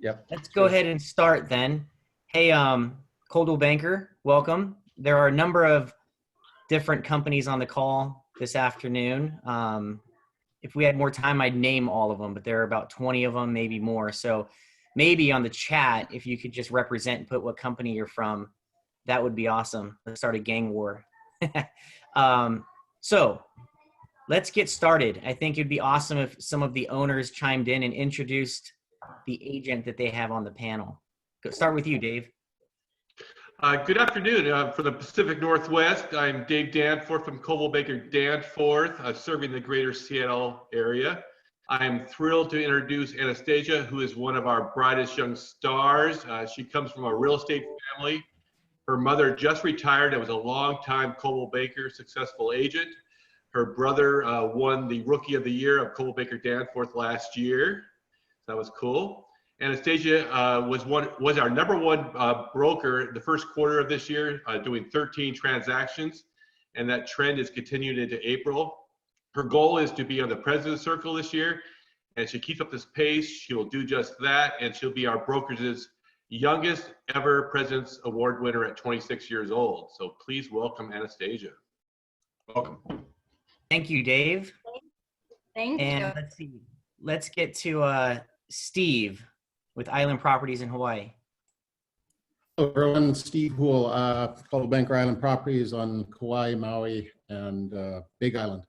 Yep. Let's go ahead and start then. Hey, Coldwell Banker, welcome. There are a number of different companies on the call this afternoon. If we had more time, I'd name all of them, but there are about 20 of them, maybe more. So maybe on the chat, if you could just represent and put what company you're from, that would be awesome. Let's start a gang war. So let's get started. I think it'd be awesome if some of the owners chimed in and introduced the agent that they have on the panel. Start with you, Dave. Good afternoon. For the Pacific Northwest, I'm Dave Danforth from Coldwell Banker Danforth, serving the greater Seattle area. I'm thrilled to introduce Anastacia, who is one of our brightest young stars. She comes from a real estate family. Her mother just retired and was a longtime Coldwell Banker successful agent. Her brother won the Rookie of the Year of Coldwell Banker Danforth last year. That was cool. Anastacia was our number one broker the first quarter of this year, doing 13 transactions, and that trend is continuing into April. Her goal is to be on the President's Circle this year, and she keeps up this pace. She will do just that, and she'll be our broker's youngest ever President's Award winner at 26 years old. So please welcome Anastacia. Welcome. Thank you, Dave. Thank and you. Let's see. Let's get to Steve with Island Properties in Hawaii. Hello, everyone. Steve Houle, Coldwell Banker Island Properties on Kauai, Maui, and Big Island.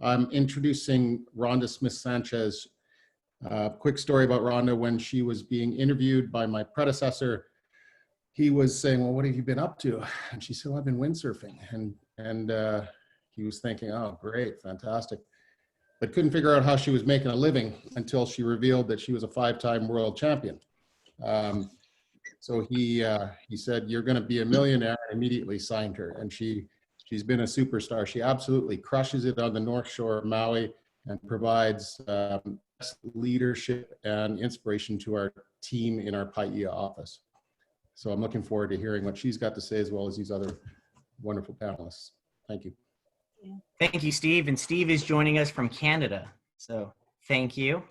I'm introducing Rhonda Smith-Sanchez. Quick story about Rhonda. When she was being interviewed by my predecessor, he was saying, well, what have you been up to? And she said, well, I've been windsurfing. And he was thinking, oh, great, fantastic. But couldn't figure out how she was making a living until she revealed that she was a 5-time world champion. So he said, you're going to be a millionaire, and immediately signed her. And she's been a superstar. She absolutely crushes it on the North Shore of Maui and provides leadership and inspiration to our team in our Paia office. So I'm looking forward to hearing what she's got to say, as well as these other wonderful panelists. Thank you. Thank you, Steve. And Steve is joining us from Canada. So thank you.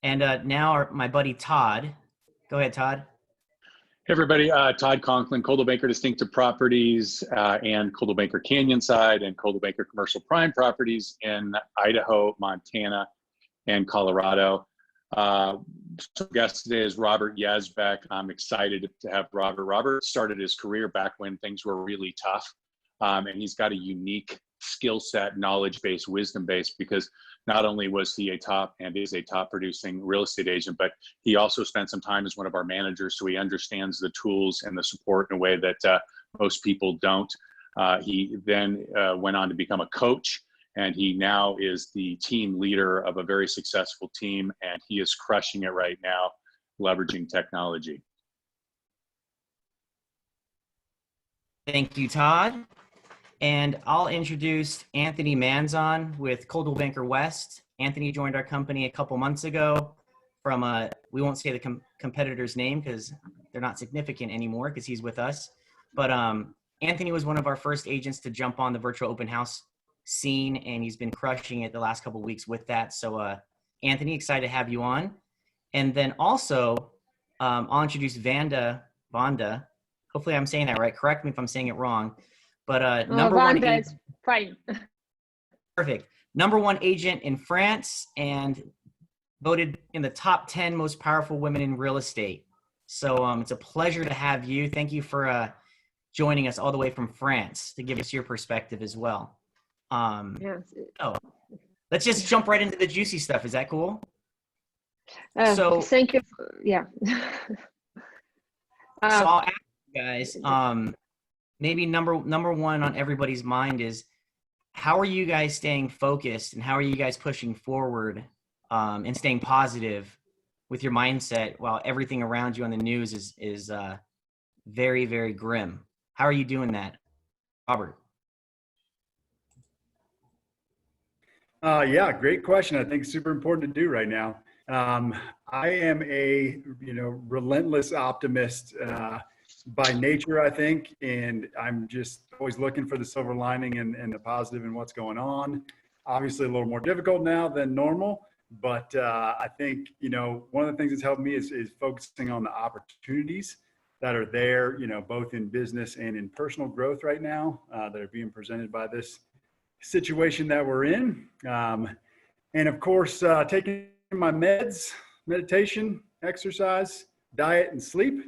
And now my buddy Todd. Go ahead, Todd. Hey, everybody. Todd Conklin, Coldwell Banker Distinctive Properties and Coldwell Banker Canyon Side and Coldwell Banker Commercial Prime Properties in Idaho, Montana, and Colorado. So guest today is Robert Yazbeck. I'm excited to have Robert. Robert started his career back when things were really tough. And he's got a unique skill set, knowledge base, wisdom base, because not only was he a top and is a top producing real estate agent, but he also spent some time as one of our managers. So he understands the tools and the support in a way that most people don't. He then went on to become a coach, and he now is the team leader of a very successful team, and he is crushing it right now, leveraging technology. Thank you, Todd. And I'll introduce Anthony Manzon with Coldwell Banker West. Anthony joined our company a couple months ago from we won't say the competitor's name because they're not significant anymore because he's with us. But Anthony was one of our first agents to jump on the virtual open house scene, and he's been crushing it the last couple of weeks with that. So Anthony, excited to have you on. And then also I'll introduce Vonda. Hopefully I'm saying that right. Correct me if I'm saying it wrong. But number one agent, is fine. Perfect. Number one agent in France and voted in the top 10 most powerful women in real estate. So it's a pleasure to have you. Thank you for joining us all the way from France to give us your perspective as well. Yes. So let's just jump right into the juicy stuff. Is that cool? So thank you. Yeah. So I'll ask you guys, maybe number one on everybody's mind is, how are you guys staying focused and how are you guys pushing forward and staying positive with your mindset while everything around you on the news is very, very grim? How are you doing that, Robert? Yeah, great question. I think it's super important to do right now. I am a relentless optimist by nature, I think, and I'm just always looking for the silver lining and the positive in what's going on. Obviously, a little more difficult now than normal, But I think, you know, one of the things that's helped me is focusing on the opportunities that are there, you know, both in business and in personal growth right now, that are being presented by this situation that we're in. And of course, taking my meds, meditation, exercise, diet, and sleep,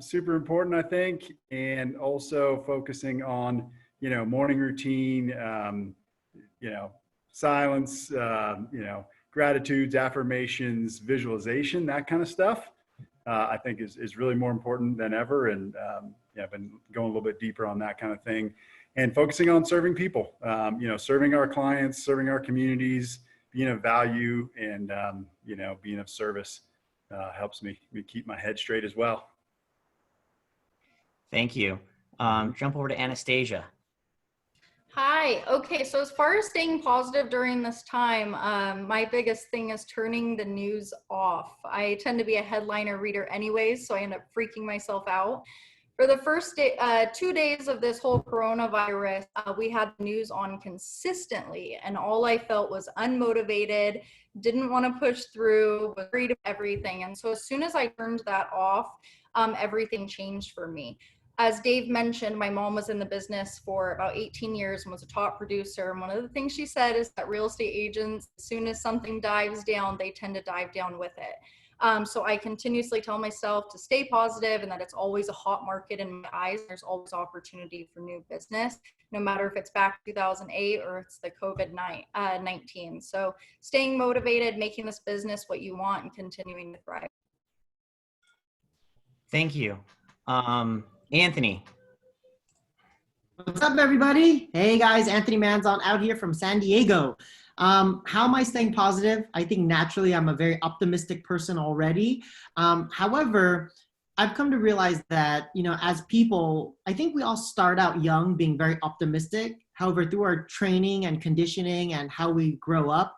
super important, I think. And also focusing on, you know, morning routine, you know, silence, you know, gratitudes, affirmations, visualization, that kind of stuff, I think is really more important than ever. And yeah, I've been going a little bit deeper on that kind of thing, and focusing on serving people, you know, serving our clients, serving our communities, being of value, and, you know, being of service helps me keep my head straight as well. Thank you. Jump over to Anastacia. Hi. Okay, so as far as staying positive during this time, my biggest thing is turning the news off. I tend to be a headliner reader anyways, so I end up freaking myself out. For the first day, 2 days of this whole coronavirus, we had the news on consistently, and all I felt was unmotivated, didn't want to push through, was worried about everything. And so as soon as I turned that off, everything changed for me. As Dave mentioned, my mom was in the business for about 18 years and was a top producer. And one of the things she said is that real estate agents, as soon as something dives down, they tend to dive down with it. So I continuously tell myself to stay positive and that it's always a hot market in my eyes. There's always opportunity for new business, no matter if it's back 2008 or it's the COVID-19. So staying motivated, making this business what you want, and continuing to thrive. Thank you. Anthony. What's up, everybody? Hey guys, Anthony Manzon out here from San Diego. How am I staying positive? I think naturally I'm a very optimistic person already. However, I've come to realize that, you know, as people, I think we all start out young being very optimistic. However, through our training and conditioning and how we grow up,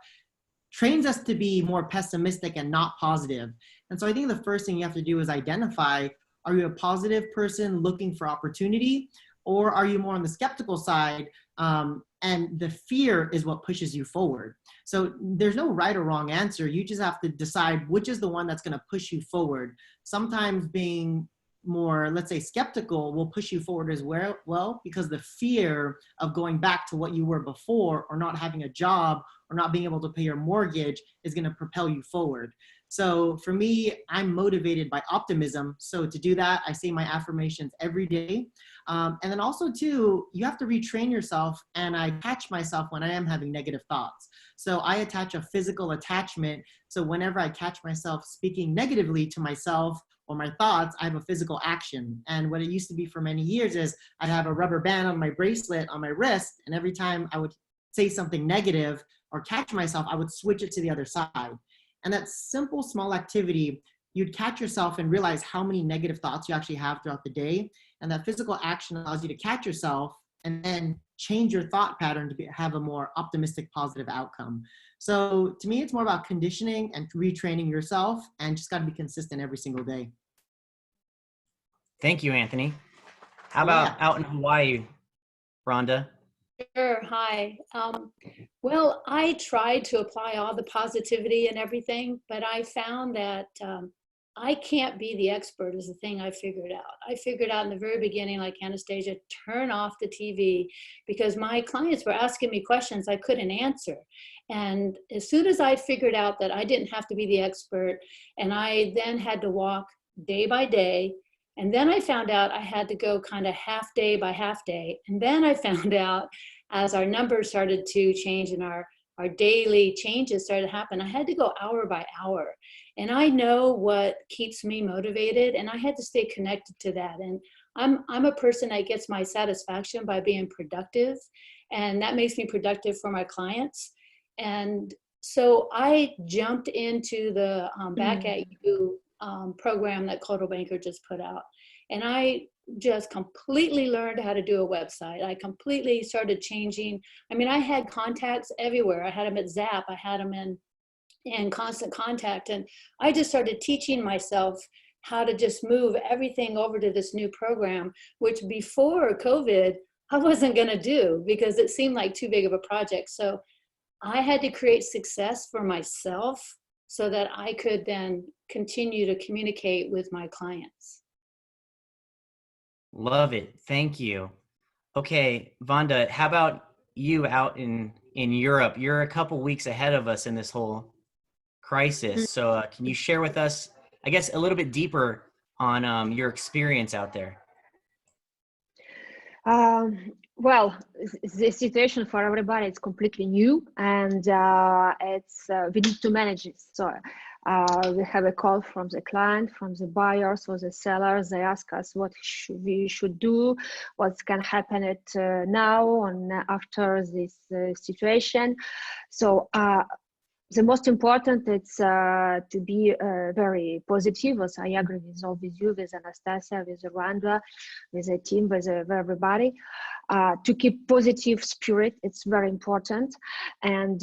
trains us to be more pessimistic and not positive. And so I think the first thing you have to do is identify, are you a positive person looking for opportunity, or are you more on the skeptical side, and the fear is what pushes you forward? So there's no right or wrong answer. You just have to decide which is the one that's going to push you forward. Sometimes being more, let's say, skeptical will push you forward as well, because the fear of going back to what you were before, or not having a job, or not being able to pay your mortgage, is going to propel you forward. So for me, I'm motivated by optimism. So to do that, I say my affirmations every day. And then also too, you have to retrain yourself, and I catch myself when I am having negative thoughts. So I attach a physical attachment. So whenever I catch myself speaking negatively to myself or my thoughts, I have a physical action. And what it used to be for many years is I'd have a rubber band on my bracelet on my wrist, and every time I would say something negative or catch myself, I would switch it to the other side. And that simple, small activity, you'd catch yourself and realize how many negative thoughts you actually have throughout the day. And that physical action allows you to catch yourself and then change your thought pattern to have a more optimistic, positive outcome. So to me, it's more about conditioning and retraining yourself, and just got to be consistent every single day. Thank you, Anthony. How about out in Hawaii, Rhonda? Sure. Hi. Well, I tried to apply all the positivity and everything, but I found that I can't be the expert is the thing I figured out. I figured out in the very beginning, like Anastacia, turn off the TV, because my clients were asking me questions I couldn't answer. And as soon as I figured out that I didn't have to be the expert, and I then had to walk day by day, and then I found out I had to go kind of half day by half day. And then I found out as our numbers started to change and our daily changes started to happen, I had to go hour by hour. And I know what keeps me motivated, and I had to stay connected to that. And I'm a person that gets my satisfaction by being productive, and that makes me productive for my clients. And so I jumped into the Back at You program that Coldwell Banker just put out. And I just completely learned how to do a website. I completely started changing. I mean, I had contacts everywhere. I had them at Zap. I had them in Constant Contact. And I just started teaching myself how to just move everything over to this new program, which before COVID, I wasn't going to do because it seemed like too big of a project. So I had to create success for myself so that I could then continue to communicate with my clients. Love it. Thank you. Okay, Rhonda, how about you out in Europe? You're a couple weeks ahead of us in this whole crisis. So can you share with us, I guess, a little bit deeper on your experience out there? Well, the situation for everybody is completely new, and we need to manage it. So we have a call from the client, from the buyers or the sellers. They ask us what we should do, what can happen now and after this situation. So the most important is to be very positive. As I agree with all of you, with Anastacia, with Rhonda, with the team, with everybody. To keep positive spirit, it's very important. And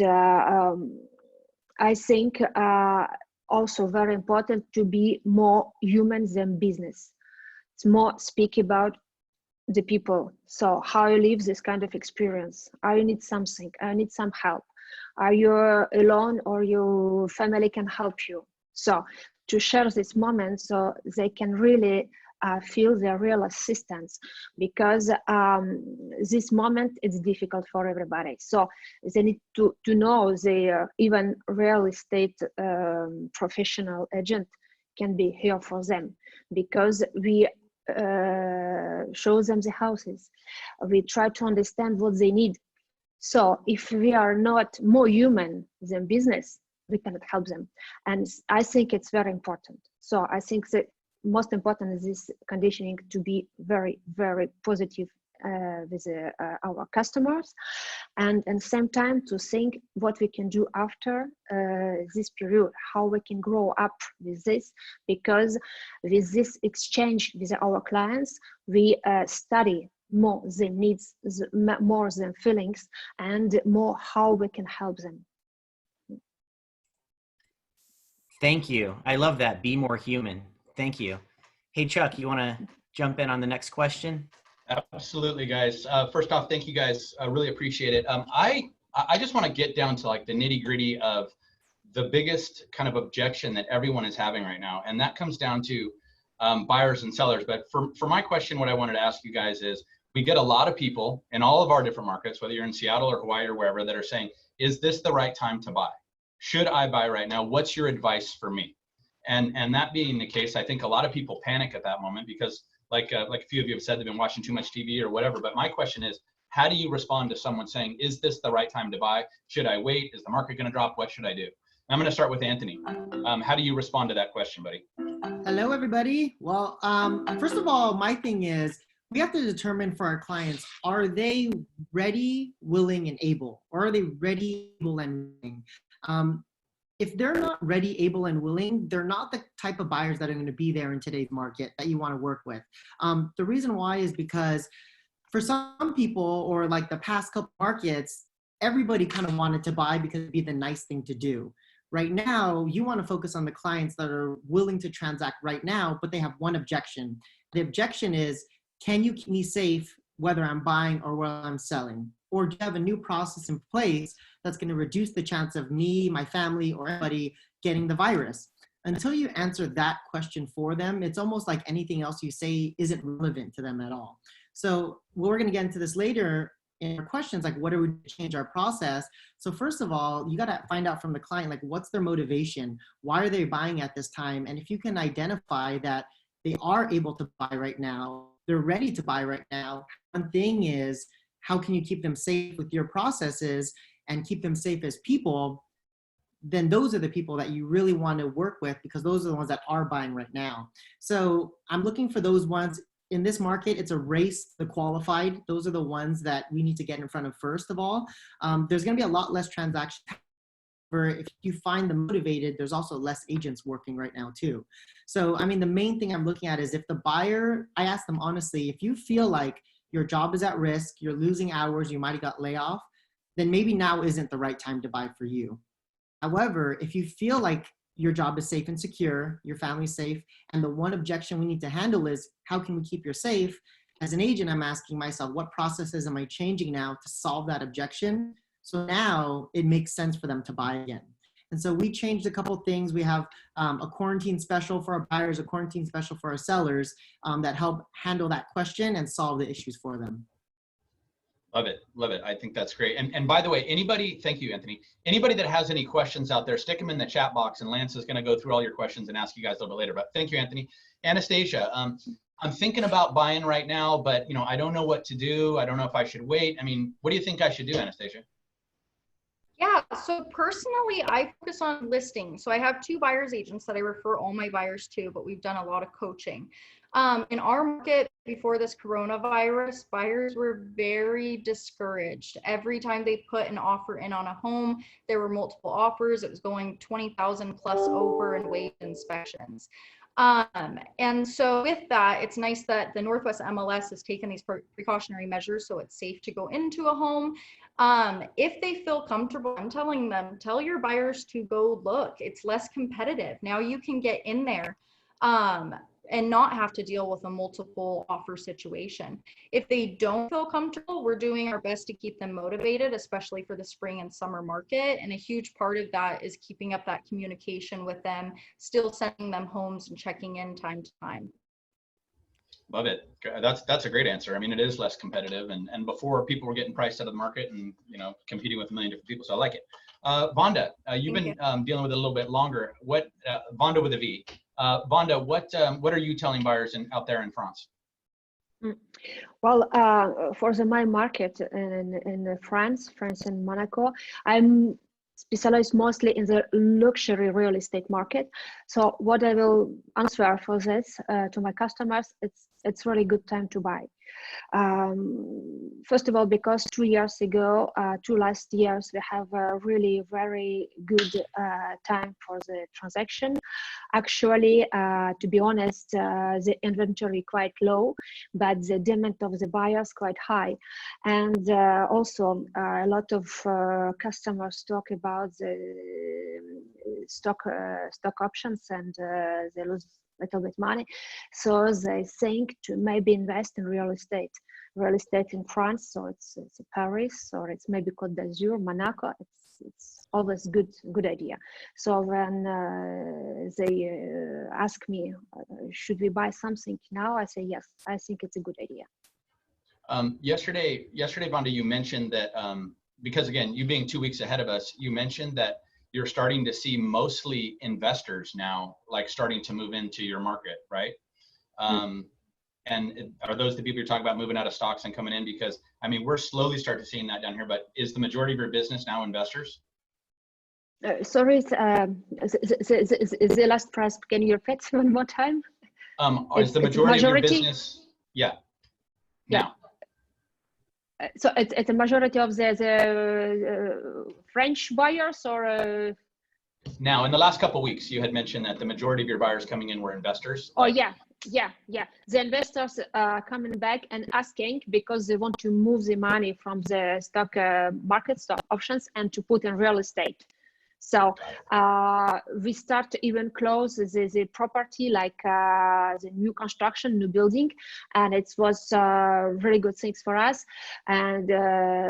I think also very important to be more human than business. It's more speak about the people. So how you live this kind of experience. I need something, I need some help. Are you alone or your family can help you? So to share this moment so they can really feel their real assistance, because this moment is difficult for everybody. So they need to know even real estate professional agent can be here for them, because we show them the houses. We try to understand what they need. So if we are not more human than business, we cannot help them. And I think it's very important. So I think the most important is this conditioning to be very, very positive with our customers, and at the same time to think what we can do after this period, how we can grow up with this, because with this exchange with our clients, we study more than needs, more than feelings, and more how we can help them. Thank you. I love that. Be more human. Thank you. Hey, Chuck, you want to jump in on the next question? Absolutely, guys. First off, thank you guys. I really appreciate it. I just want to get down to like the nitty gritty of the biggest kind of objection that everyone is having right now. And that comes down to buyers and sellers. But for my question, what I wanted to ask you guys is, we get a lot of people in all of our different markets, whether you're in Seattle or Hawaii or wherever, that are saying, is this the right time to buy? Should I buy right now? What's your advice for me? And that being the case, I think a lot of people panic at that moment because like a few of you have said, they've been watching too much TV or whatever. But my question is, how do you respond to someone saying, is this the right time to buy? Should I wait? Is the market going to drop? What should I do? I'm going to start with Anthony. How do you respond to that question, buddy? Hello, everybody. Well, first of all, my thing is, we have to determine for our clients, are they ready, willing, and able? Or are they ready, able, and willing? If they're not ready, able, and willing, they're not the type of buyers that are going to be there in today's market that you want to work with. The reason why is because for some people, or like the past couple markets, everybody kind of wanted to buy because it'd be the nice thing to do. Right now, you want to focus on the clients that are willing to transact right now, but they have one objection. The objection is, can you keep me safe whether I'm buying or whether I'm selling? Or do you have a new process in place that's going to reduce the chance of me, my family, or anybody getting the virus? Until you answer that question for them, it's almost like anything else you say isn't relevant to them at all. So we're going to get into this later in our questions, like what do we change our process? So first of all, you got to find out from the client, like what's their motivation? Why are they buying at this time? And if you can identify that they are able to buy right now, they're ready to buy right now. One thing is, how can you keep them safe with your processes and keep them safe as people? Then those are the people that you really want to work with, because those are the ones that are buying right now. So I'm looking for those ones. In this market, it's a race, the qualified. Those are the ones that we need to get in front of first of all. There's going to be a lot less transactions. If you find them motivated, there's also less agents working right now too. So, I mean, the main thing I'm looking at is if the buyer, I ask them honestly, if you feel like your job is at risk, you're losing hours, you might have got laid off, then maybe now isn't the right time to buy for you. However, if you feel like your job is safe and secure, your family's safe, and the one objection we need to handle is how can we keep you safe? As an agent, I'm asking myself, what processes am I changing now to solve that objection So now it makes sense for them to buy again. And so we changed a couple things. We have a quarantine special for our buyers, a quarantine special for our sellers that help handle that question and solve the issues for them. Love it. Love it. I think that's great. And by the way, anybody, thank you, Anthony. Anybody that has any questions out there, stick them in the chat box and Lance is going to go through all your questions and ask you guys a little bit later. But thank you, Anthony. Anastacia, I'm thinking about buying right now, but I don't know what to do. I don't know if I should wait. I mean, what do you think I should do, Anastacia? Yeah, so personally, I focus on listings. So I have 2 buyer's agents that I refer all my buyers to, but we've done a lot of coaching. In our market before this coronavirus, buyers were very discouraged. Every time they put an offer in on a home, there were multiple offers. It was going 20,000 plus over and waived inspections. And so with that, it's nice that the Northwest MLS has taken these precautionary measures so it's safe to go into a home. If they feel comfortable, I'm telling them, tell your buyers to go look. It's less competitive. Now you can get in there and not have to deal with a multiple offer situation. If they don't feel comfortable, we're doing our best to keep them motivated, especially for the spring and summer market. And a huge part of that is keeping up that communication with them, still sending them homes and checking in time to time. Love it. That's a great answer. I mean, it is less competitive, and before people were getting priced out of the market and competing with a million different people. So I like it. Vonda, you've been dealing with it a little bit longer. What Vonda with a V? Vonda, what are you telling buyers out there in France? Well, for my market in France and Monaco, I'm specialized mostly in the luxury real estate market. So what I will answer for this to my customers, it's really good time to buy. First of all, because 2 years ago, 2 last years, we have a really very good time for the transaction. Actually, to be honest, the inventory quite low, but the demand of the buyers quite high. And also a lot of customers talk about the stock options and they lose little bit money, so they think to maybe invest in real estate in France. So it's Paris, or it's maybe Côte d'Azur, Monaco. It's always good idea. So when they ask me, should we buy something now, I say yes, I think it's a good idea. Yesterday, Vonda, you mentioned that because again, you being 2 weeks ahead of us, you mentioned that you're starting to see mostly investors now, like starting to move into your market, right? And are those the people you're talking about moving out of stocks and coming in? Because I mean, we're slowly starting to seeing that down here, but is the majority of your business now investors? Sorry, the last price, can you repeat one more time? Is the majority of your business? Yeah. Now. So it's a majority of the French buyers, or now in the last couple of weeks you had mentioned that the majority of your buyers coming in were investors. Oh yeah, the investors are coming back and asking because they want to move the money from the stock market, stock options, and to put in real estate. So we start to even close the property, like the new construction, new building, and it was very good things for us and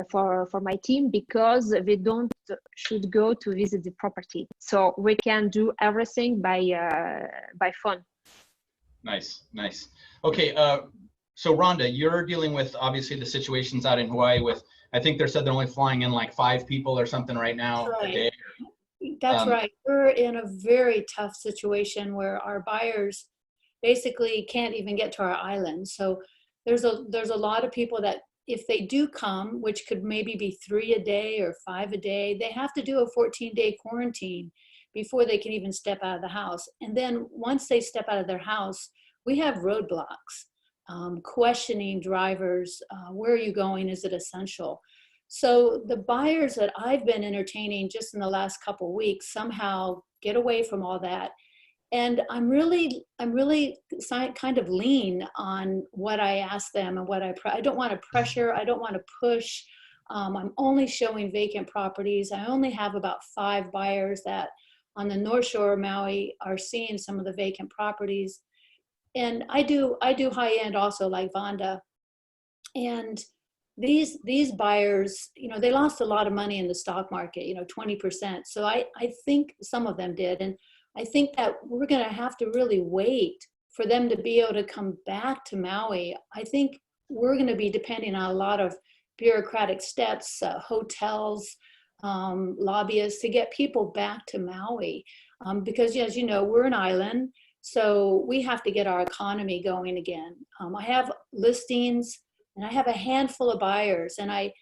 for my team, because we don't should go to visit the property, so we can do everything by phone. Nice. Okay, so Rhonda, you're dealing with obviously the situations out in Hawaii with, I think they said they're only flying in like 5 people or something right now a day. That's right. We're in a very tough situation where our buyers basically can't even get to our island. So there's a lot of people that if they do come, which could maybe be 3 a day or 5 a day, they have to do a 14-day quarantine before they can even step out of the house. And then once they step out of their house, we have roadblocks, questioning drivers, where are you going? Is it essential? So the buyers that I've been entertaining just in the last couple of weeks somehow get away from all that. And I'm really kind of lean on what I ask them and what I don't want to pressure. I don't want to push. I'm only showing vacant properties. I only have about 5 buyers that on the North Shore of Maui are seeing some of the vacant properties. And I do high end also, like Vonda. And these buyers, they lost a lot of money in the stock market, 20%. So I think some of them did. And I think that we're going to have to really wait for them to be able to come back to Maui. I think we're going to be depending on a lot of bureaucratic steps, hotels, lobbyists to get people back to Maui. Because as you know, we're an island, so we have to get our economy going again. I have listings and I have a handful of buyers, and I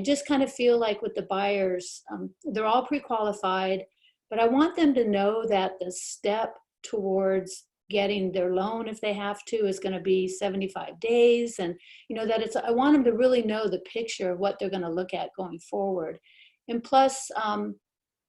just kind of feel like with the buyers, they're all pre-qualified, but I want them to know that the step towards getting their loan, if they have to, is going to be 75 days. And, that I want them to really know the picture of what they're going to look at going forward. And plus,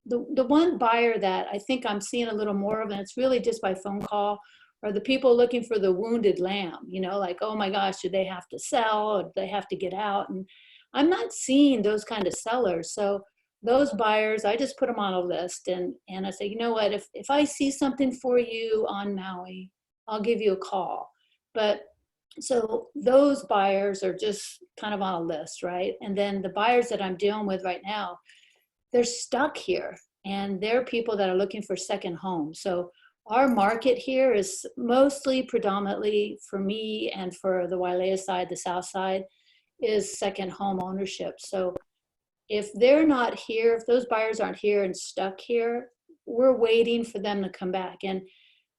the one buyer that I think I'm seeing a little more of, and it's really just by phone call, are the people looking for the wounded lamb, like, oh my gosh, do they have to sell or do they have to get out? And I'm not seeing those kind of sellers. So those buyers, I just put them on a list and I say, you know what, if I see something for you on Maui, I'll give you a call. But so those buyers are just kind of on a list, right? And then the buyers that I'm dealing with right now, they're stuck here and they're people that are looking for second homes. So our market here is mostly predominantly for me and for the Wailea side, the south side, is second home ownership. So if they're not here, if those buyers aren't here and stuck here, we're waiting for them to come back. And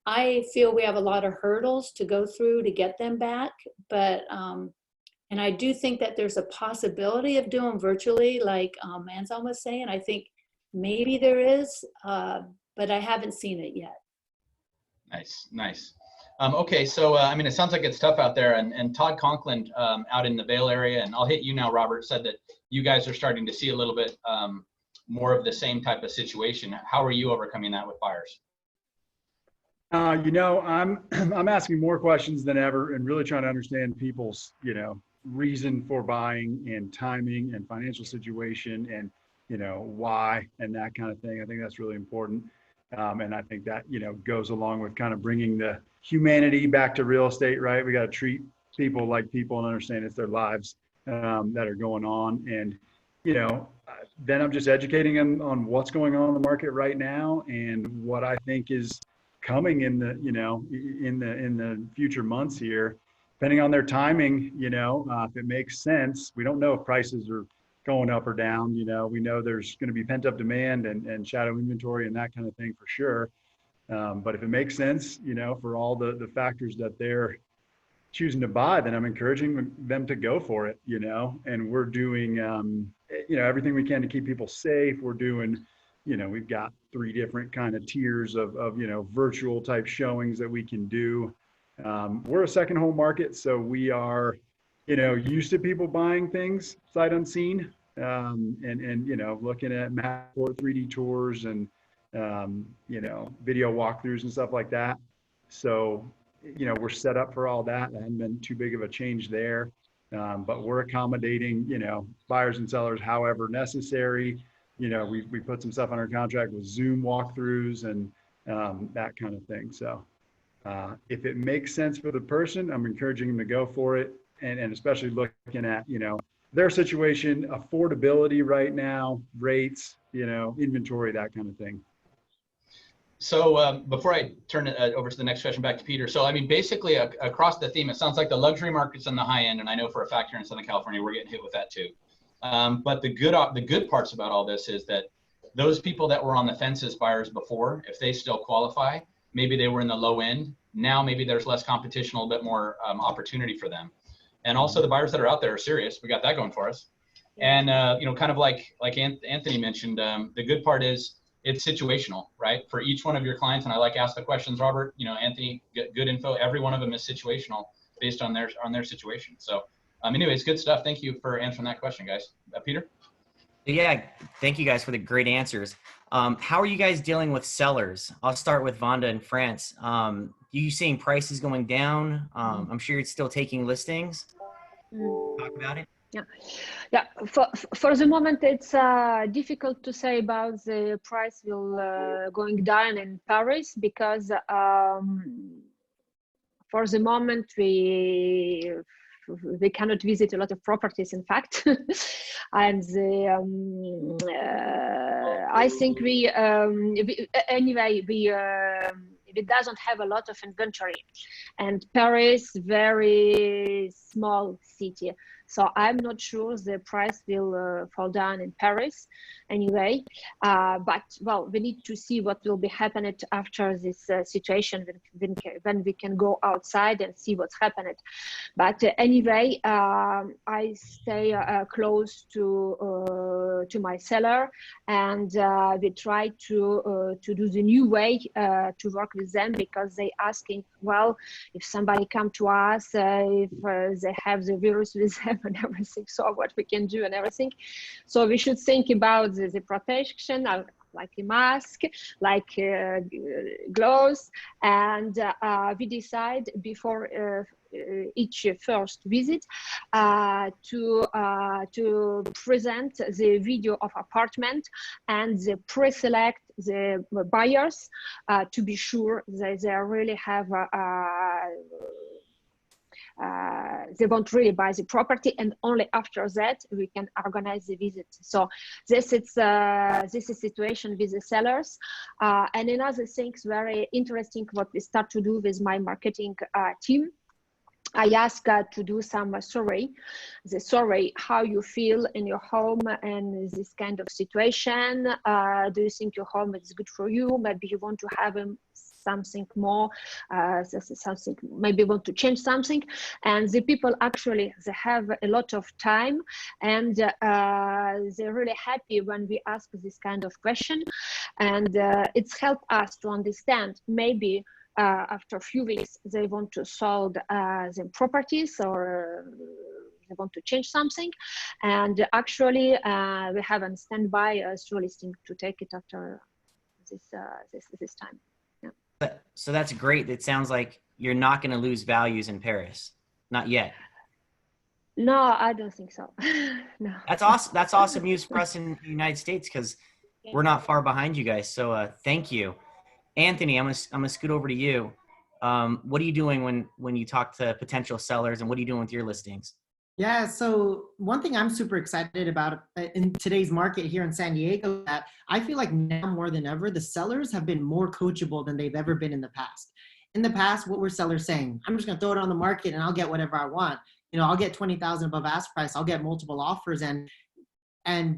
I feel we have a lot of hurdles to go through to get them back. But, and I do think that there's a possibility of doing virtually, like Manzon was saying. I think maybe there is, but I haven't seen it yet. Nice. Okay, so I mean, it sounds like it's tough out there. And Todd Conklin out in the Vail area, and I'll hit you now, Robert, said that you guys are starting to see a little bit more of the same type of situation. How are you overcoming that with buyers? I'm asking more questions than ever and really trying to understand people's, reason for buying and timing and financial situation and, why and that kind of thing. I think that's really important. And I think that, goes along with kind of bringing the humanity back to real estate, right? We got to treat people like people and understand it's their lives that are going on. And, then I'm just educating them on what's going on in the market right now and what I think is coming in the, in the future months here, depending on their timing, if it makes sense. We don't know if prices are going up or down. We know there's going to be pent up demand and shadow inventory and that kind of thing for sure. But if it makes sense, for all the factors that they're choosing to buy, then I'm encouraging them to go for it, and we're doing, everything we can to keep people safe. We're doing, we've got 3 different kind of tiers of virtual type showings that we can do. We're a second home market, so we are, used to people buying things sight unseen, and looking at map or 3D tours and, video walkthroughs and stuff like that. So, we're set up for all that. There hasn't been too big of a change there, but we're accommodating, buyers and sellers however necessary. We put some stuff on our contract with Zoom walkthroughs and that kind of thing. So if it makes sense for the person, I'm encouraging them to go for it. And especially looking at, their situation, affordability right now, rates, inventory, that kind of thing. So before I turn it over to the next question back to Peter. So, I mean, basically across the theme, it sounds like the luxury market's on the high end. And I know for a fact here in Southern California, we're getting hit with that too. But the good parts about all this is that those people that were on the fence as buyers before, if they still qualify, maybe they were in the low end. Now maybe there's less competition, a little bit more opportunity for them. And also the buyers that are out there are serious. We got that going for us. And kind of like Anthony mentioned, the good part is it's situational, right? For each one of your clients, and I like ask the questions, Robert. Anthony, good info. Every one of them is situational based on their situation. So. Anyways, good stuff. Thank you for answering that question, guys. Peter? Yeah, thank you guys for the great answers. How are you guys dealing with sellers? I'll start with Rhonda in France. Are you seeing prices going down? I'm sure you're still taking listings. Talk about it. Yeah. For the moment, it's difficult to say about the price will going down in Paris because for the moment we they cannot visit a lot of properties, in fact. And I think it doesn't have a lot of inventory, and Paris, very small city. So I'm not sure the price will fall down in Paris anyway. But well, we need to see what will be happening after this situation, when we can go outside and see what's happening. But anyway, I stay close to my seller, and we try to do the new way to work with them, because they asking, well, if somebody come to us, if they have the virus with them and everything, so what we can do and everything. So we should think about the protection, like a mask, like gloves, and we decide before each first visit to present the video of apartment and pre-select the buyers to be sure that they really have they won't really buy the property, and only after that we can organize the visit. So this is situation with the sellers. And another thing very interesting what we start to do with my marketing team. I ask to do some survey, how you feel in your home and this kind of situation. Do you think your home is good for you? Maybe you want to have something more, something, maybe want to change something. And the people actually, they have a lot of time, and they're really happy when we ask this kind of question. And it's helped us to understand, maybe after a few weeks, they want to sell their properties, or they want to change something. And actually, we have a standby listing to take it after this time. Yeah. So that's great. It sounds like you're not going to lose values in Paris. Not yet. No, I don't think so. No. That's awesome. That's awesome news for us in the United States, because we're not far behind you guys. So thank you. Anthony, I'm gonna scoot over to you. What are you doing when you talk to potential sellers, and what are you doing with your listings? Yeah, so one thing I'm super excited about in today's market here in San Diego, that I feel like now more than ever, the sellers have been more coachable than they've ever been in the past. In the past, what were sellers saying? I'm just gonna throw it on the market and I'll get whatever I want. You know, I'll get 20,000 above ask price. I'll get multiple offers, and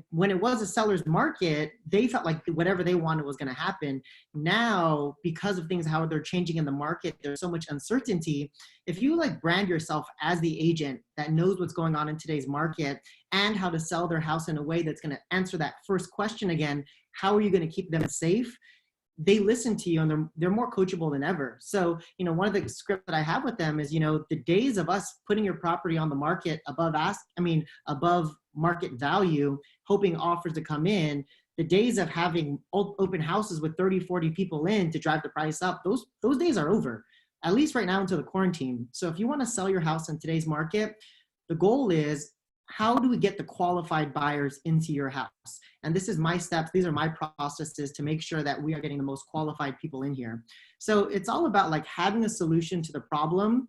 when it was a seller's market, they felt like whatever they wanted was going to happen. Now, because of things, how they're changing in the market, there's so much uncertainty. If you like brand yourself as the agent that knows what's going on in today's market and how to sell their house in a way that's going to answer that first question again, how are you going to keep them safe? They listen to you, and they're more coachable than ever. So, you know, one of the scripts that I have with them is, you know, the days of us putting your property on the market above market value, hoping offers to come in, the days of having open houses with 30, 40 people in to drive the price up, those days are over, at least right now until the quarantine. So if you want to sell your house in today's market, the goal is, how do we get the qualified buyers into your house? And this is my steps. These are my processes to make sure that we are getting the most qualified people in here. So it's all about like having a solution to the problem.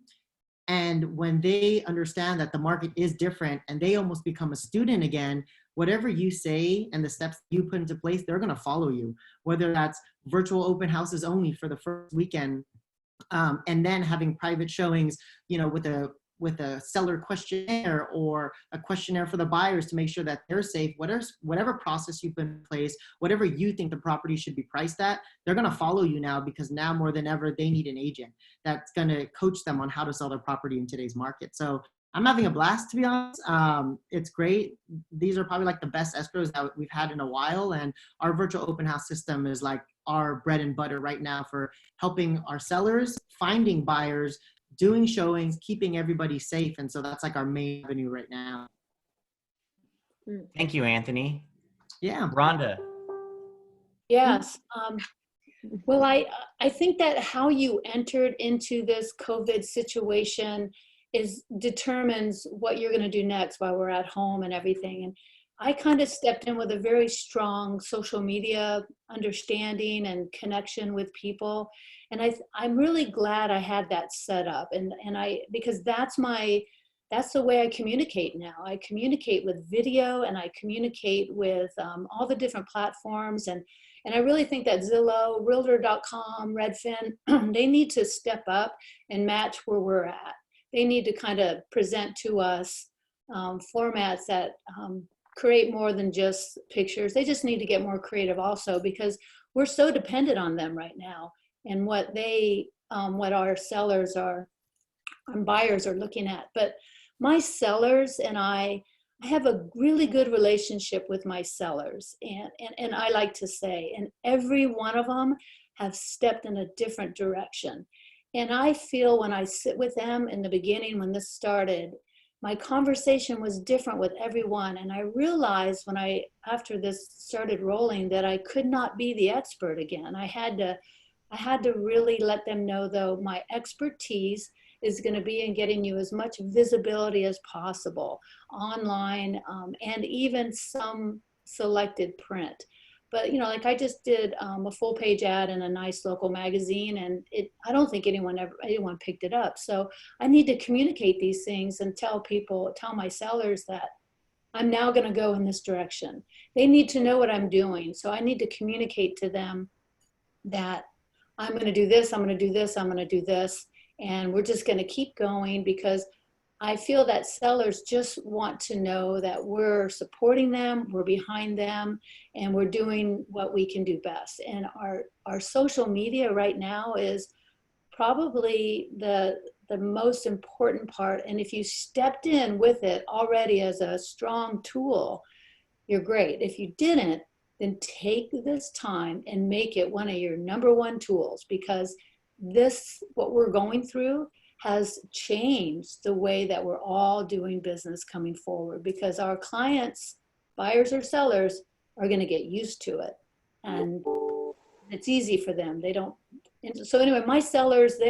And when they understand that the market is different and they almost become a student again, whatever you say and the steps you put into place, they're going to follow you, whether that's virtual open houses only for the first weekend, and then having private showings, you know, with a seller questionnaire or a questionnaire for the buyers to make sure that they're safe. Whatever process you put in place, whatever you think the property should be priced at, they're going to follow you now, because now more than ever, they need an agent that's going to coach them on how to sell their property in today's market. So I'm having a blast, to be honest. It's great. These are probably like the best escrows that we've had in a while. And our virtual open house system is like our bread and butter right now for helping our sellers, finding buyers, doing showings, keeping everybody safe. And so that's like our main avenue right now. Thank you, Anthony. Yeah. Rhonda. Yes. Well, I think that how you entered into this COVID situation determines what you're going to do next while we're at home and everything. And I kind of stepped in with a very strong social media understanding and connection with people. And I'm really glad I had that set up. And because that's my that's the way I communicate now. I communicate with video, and I communicate with all the different platforms. And I really think that Zillow, Realtor.com, Redfin, they need to step up and match where we're at. They need to kind of present to us formats that create more than just pictures. They just need to get more creative also, because we're so dependent on them right now, and what our sellers are and buyers are looking at. But my sellers and I have a really good relationship with my sellers, and I like to say, and every one of them have stepped in a different direction. And I feel when I sit with them in the beginning, when this started, my conversation was different with everyone. And I realized after this started rolling, that I could not be the expert again. I had to really let them know, though, my expertise is going to be in getting you as much visibility as possible online, and even some selected print. But, like I just did a full page ad in a nice local magazine, and I don't think anyone picked it up. So I need to communicate these things and tell my sellers that I'm now going to go in this direction. They need to know what I'm doing. So I need to communicate to them that I'm going to do this, I'm going to do this, I'm going to do this. And we're just going to keep going, because I feel that sellers just want to know that we're supporting them, we're behind them, and we're doing what we can do best. And our social media right now is probably the most important part. And if you stepped in with it already as a strong tool, you're great. If you didn't, then take this time and make it one of your #1 tools, because what we're going through has changed the way that we're all doing business coming forward, because our clients, buyers or sellers, are going to get used to it, and it's easy for them. So anyway, my sellers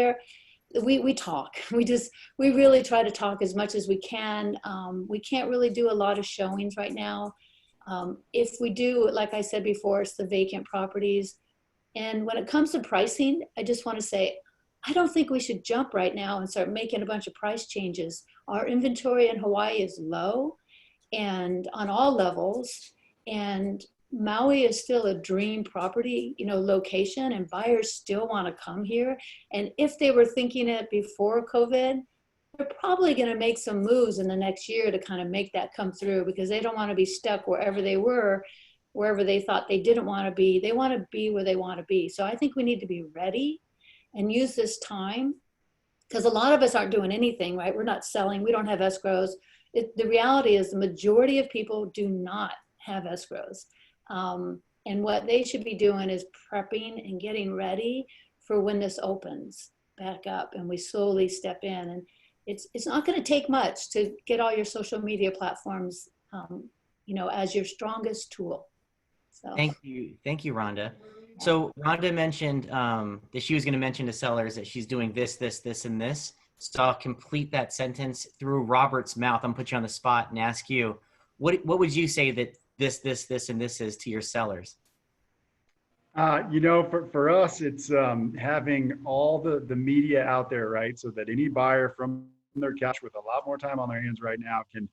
we talk. We really try to talk as much as we can. We can't really do a lot of showings right now. If we do, like I said before, it's the vacant properties. And when it comes to pricing, I just want to say, I don't think we should jump right now and start making a bunch of price changes. Our inventory in Hawaii is low, and on all levels, and Maui is still a dream property, location, and buyers still want to come here. And if they were thinking it before COVID, they're probably going to make some moves in the next year to kind of make that come through, because they don't want to be stuck wherever they were, wherever they thought they didn't want to be. They want to be where they want to be. So I think we need to be ready and use this time, because a lot of us aren't doing anything, right? We're not selling. We don't have escrows. The reality is the majority of people do not have escrows. And what they should be doing is prepping and getting ready for when this opens back up and we slowly step in. And it's not going to take much to get all your social media platforms, as your strongest tool. So. Thank you, Rhonda. So Rhonda mentioned that she was going to mention to sellers that she's doing this, this, this, and this. So I'll complete that sentence through Robert's mouth. I'm gonna put you on the spot and ask you, what would you say that this, this, this, and this is to your sellers? For us, it's having all the media out there, right? So that any buyer from their couch with a lot more time on their hands right now can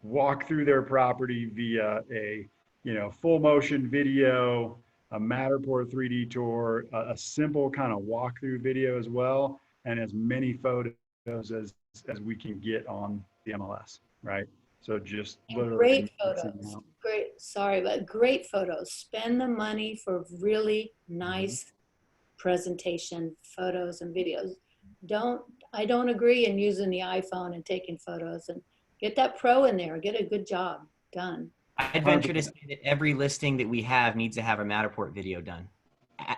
walk through their property via a full motion video, a Matterport 3D tour, a simple kind of walkthrough video as well, and as many photos as we can get on the MLS, right? So just literally great photos. Great photos. Spend the money for really nice presentation photos and videos. I don't agree in using the iPhone and taking photos, and get that pro in there, get a good job done. I'd venture to say that every listing that we have needs to have a Matterport video done.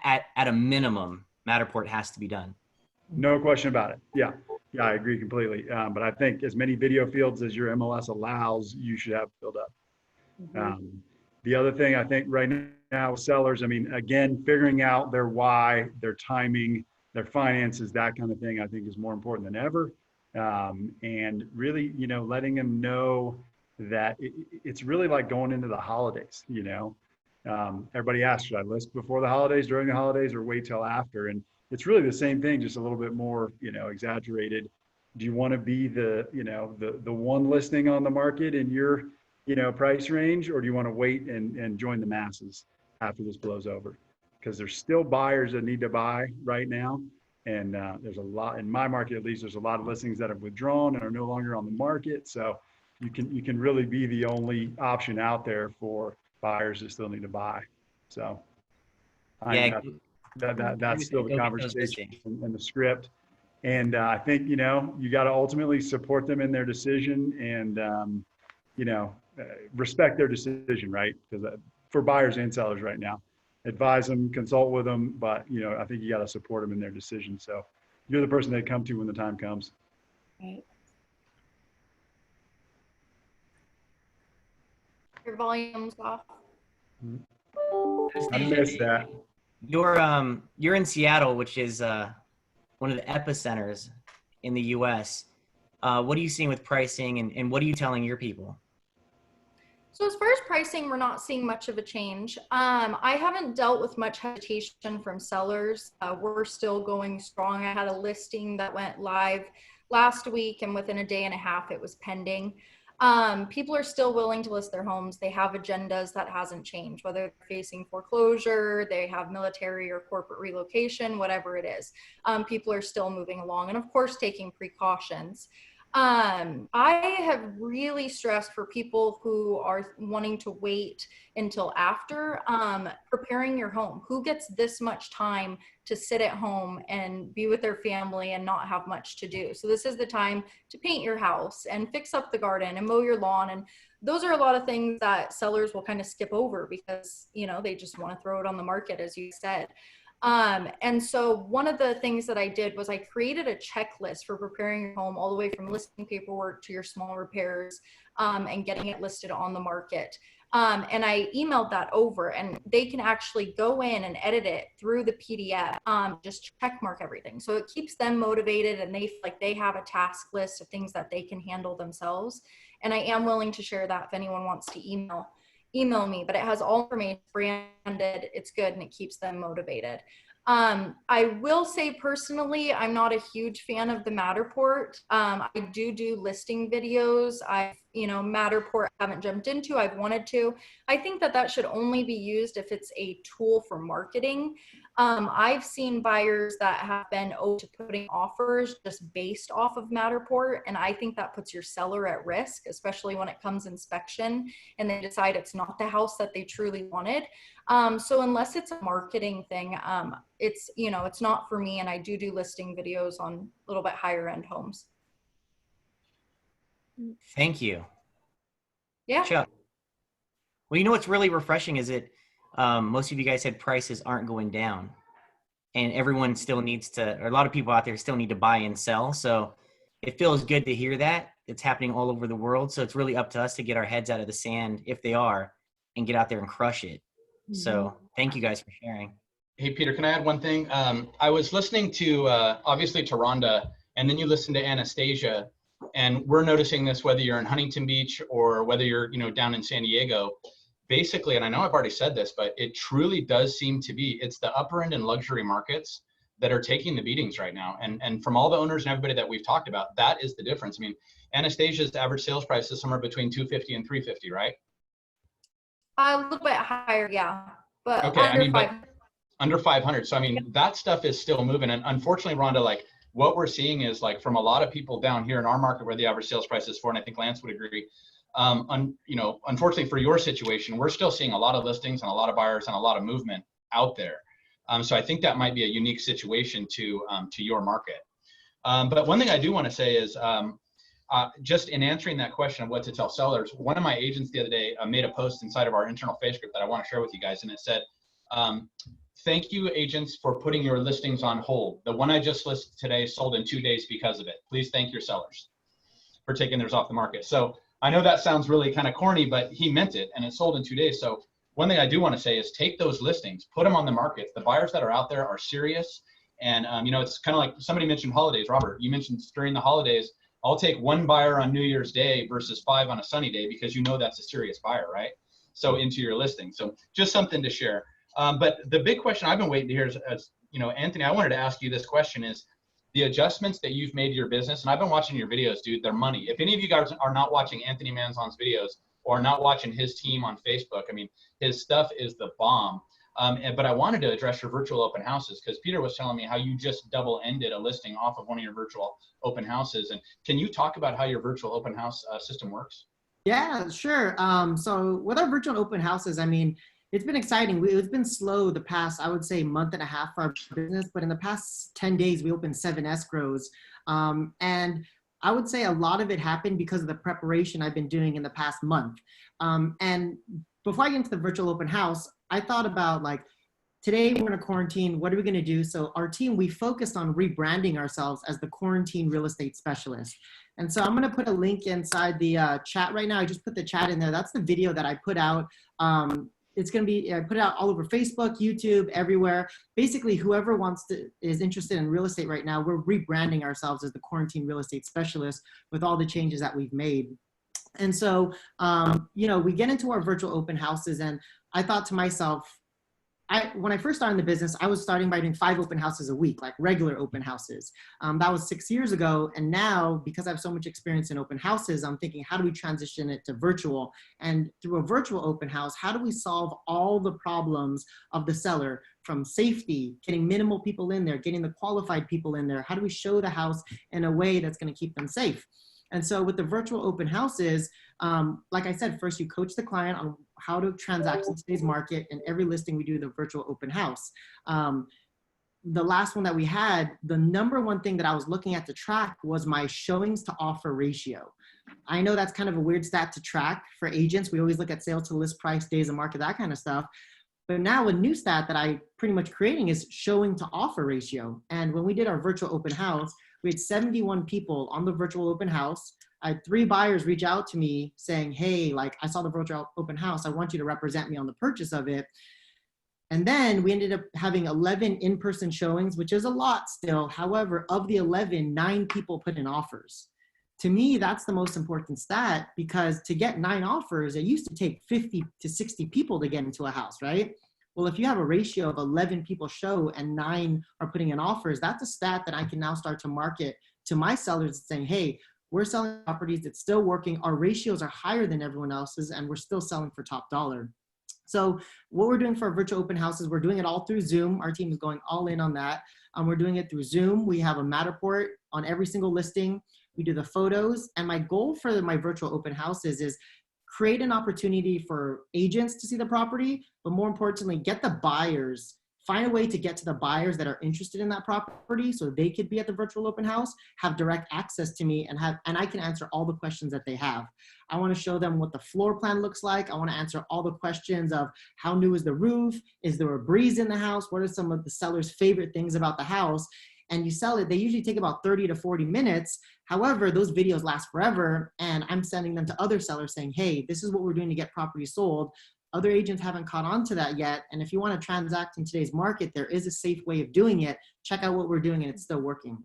At a minimum, Matterport has to be done. No question about it. Yeah, I agree completely. But I think as many video fields as your MLS allows, you should have filled up. The other thing I think right now, sellers, again, figuring out their why, their timing, their finances, that kind of thing, I think is more important than ever. And really, letting them know that it's really like going into the holidays. Everybody asks, should I list before the holidays, during the holidays, or wait till after? And it's really the same thing, just a little bit more, exaggerated. Do you want to be the, the one listing on the market in your, price range, or do you want to wait and join the masses after this blows over? Because there's still buyers that need to buy right now. And there's a lot, in my market at least, there's a lot of listings that have withdrawn and are no longer on the market. So you can really be the only option out there for buyers that still need to buy. So Yeah, that's still the conversation and the script. And I think, you got to ultimately support them in their decision and, respect their decision, right? Because for buyers and sellers right now, advise them, consult with them, but, I think you got to support them in their decision. So you're the person they come to when the time comes. Right. Your volume's off. I missed that. You're in Seattle, which is one of the epicenters in the U.S. What are you seeing with pricing, and what are you telling your people? So as far as pricing, we're not seeing much of a change. I haven't dealt with much hesitation from sellers. We're still going strong. I had a listing that went live last week, and within a day and a half, it was pending. People are still willing to list their homes. They have agendas. That hasn't changed, whether they're facing foreclosure, they have military or corporate relocation, whatever it is. People are still moving along, and of course, taking precautions. I have really stressed for people who are wanting to wait until after preparing your home. Who gets this much time to sit at home and be with their family and not have much to do? So this is the time to paint your house and fix up the garden and mow your lawn. And those are a lot of things that sellers will kind of skip over because, they just want to throw it on the market, as you said. And so one of the things that I did was I created a checklist for preparing your home, all the way from listing paperwork to your small repairs, and getting it listed on the market. And I emailed that over, and they can actually go in and edit it through the PDF, just check mark everything. So it keeps them motivated, and they feel like they have a task list of things that they can handle themselves. And I am willing to share that if anyone wants to email me, but it has all information branded, it's good, and it keeps them motivated. I will say personally, I'm not a huge fan of the Matterport. I do listing videos. Matterport I haven't jumped into, I've wanted to. I think that should only be used if it's a tool for marketing. I've seen buyers that have been open to putting offers just based off of Matterport, and I think that puts your seller at risk, especially when it comes inspection and they decide it's not the house that they truly wanted. So unless it's a marketing thing, it's not for me, and I do listing videos on a little bit higher end homes. Thank you. Yeah. Chuck. Well, what's really refreshing is that most of you guys said prices aren't going down, and everyone still needs to, or a lot of people out there still need to buy and sell. So it feels good to hear that. It's happening all over the world. So it's really up to us to get our heads out of the sand, if they are, and get out there and crush it. Mm-hmm. So thank you guys for sharing. Hey, Peter, can I add one thing? I was listening to, obviously to Rhonda, and then you listened to Anastacia, and we're noticing this whether you're in Huntington Beach or whether you're, down in San Diego. Basically, and I know I've already said this, but it truly does seem to be, it's the upper end and luxury markets that are taking the beatings right now. And from all the owners and everybody that we've talked about, that is the difference. I mean, Anastasia's average sales price is somewhere between $250 and $350, right? A little bit higher, yeah. But okay, under 500. So, that stuff is still moving. And unfortunately, Rhonda, what we're seeing is from a lot of people down here in our market where the average sales price is $4, and I think Lance would agree, unfortunately for your situation, we're still seeing a lot of listings and a lot of buyers and a lot of movement out there. So I think that might be a unique situation to your market. But one thing I do want to say is just in answering that question of what to tell sellers, one of my agents the other day made a post inside of our internal Facebook group that I want to share with you guys. And it said, thank you, agents, for putting your listings on hold. The one I just listed today sold in 2 days because of it. Please thank your sellers for taking theirs off the market. So I know that sounds really kind of corny, but he meant it, and it sold in 2 days. So one thing I do want to say is take those listings, put them on the market. The buyers that are out there are serious. And, it's kind of like somebody mentioned holidays. Robert, you mentioned during the holidays, I'll take one buyer on New Year's Day versus 5 on a sunny day because that's a serious buyer, right? So into your listing. So just something to share. But the big question I've been waiting to hear is, Anthony, I wanted to ask you this question is, the adjustments that you've made to your business, and I've been watching your videos, dude, they're money. If any of you guys are not watching Anthony Manzon's videos or not watching his team on Facebook, I mean, his stuff is the bomb. But I wanted to address your virtual open houses because Peter was telling me how you just double-ended a listing off of one of your virtual open houses. And can you talk about how your virtual open house system works? Yeah, sure. So with our virtual open houses, I mean, it's been exciting. It's been slow the past, I would say, month and a half for our business, but in the past 10 days, we opened 7 escrows. And I would say a lot of it happened because of the preparation I've been doing in the past month. And before I get into the virtual open house, I thought about like, today we're in a quarantine, what are we gonna do? So our team, we focused on rebranding ourselves as the quarantine real estate specialist. And so I'm gonna put a link inside the chat right now. I just put the chat in there. That's the video that I put out. It's gonna be, I put it out all over Facebook, YouTube, everywhere. Basically, whoever is interested in real estate right now, we're rebranding ourselves as the quarantine real estate specialist with all the changes that we've made. And so, you know, we get into our virtual open houses and I thought to myself, when I first started in the business, I was starting by doing 5 open houses a week, like regular open houses. That was 6 years ago. And now, because I have so much experience in open houses, I'm thinking, how do we transition it to virtual? And through a virtual open house, how do we solve all the problems of the seller, from safety, getting minimal people in there, getting the qualified people in there? How do we show the house in a way that's going to keep them safe? And so with the virtual open houses, like I said, first you coach the client on how to transact in today's market, and every listing we do the virtual open house. The last one that we had, the #1 thing that I was looking at to track was my showings to offer ratio. I know that's kind of a weird stat to track for agents. We always look at sales to list price, days of market, that kind of stuff. But now a new stat that I pretty much creating is showing to offer ratio. And when we did our virtual open house, we had 71 people on the virtual open house. I had 3 buyers reach out to me saying, hey, like I saw the virtual open house. I want you to represent me on the purchase of it. And then we ended up having 11 in-person showings, which is a lot still. However, of the 11, 9 people put in offers. To me, that's the most important stat, because to get 9 offers, it used to take 50 to 60 people to get into a house, right? Well, if you have a ratio of 11 people show and 9 are putting in offers, that's a stat that I can now start to market to my sellers saying, hey, we're selling properties, it's still working. Our ratios are higher than everyone else's and we're still selling for top dollar. So what we're doing for our virtual open houses, we're doing it all through Zoom. Our team is going all in on that. We're doing it through Zoom. We have a Matterport on every single listing. We do the photos. And my goal for my virtual open houses is create an opportunity for agents to see the property, but more importantly, get the buyers, find a way to get to the buyers that are interested in that property so they could be at the virtual open house, have direct access to me, and I can answer all the questions that they have. I want to show them what the floor plan looks like. I want to answer all the questions of how new is the roof? Is there a breeze in the house? What are some of the seller's favorite things about the house? And you sell it, they usually take about 30 to 40 minutes. However, those videos last forever, and I'm sending them to other sellers saying, hey, this is what we're doing to get properties sold. Other agents haven't caught on to that yet. And if you want to transact in today's market, there is a safe way of doing it. Check out what we're doing and it's still working.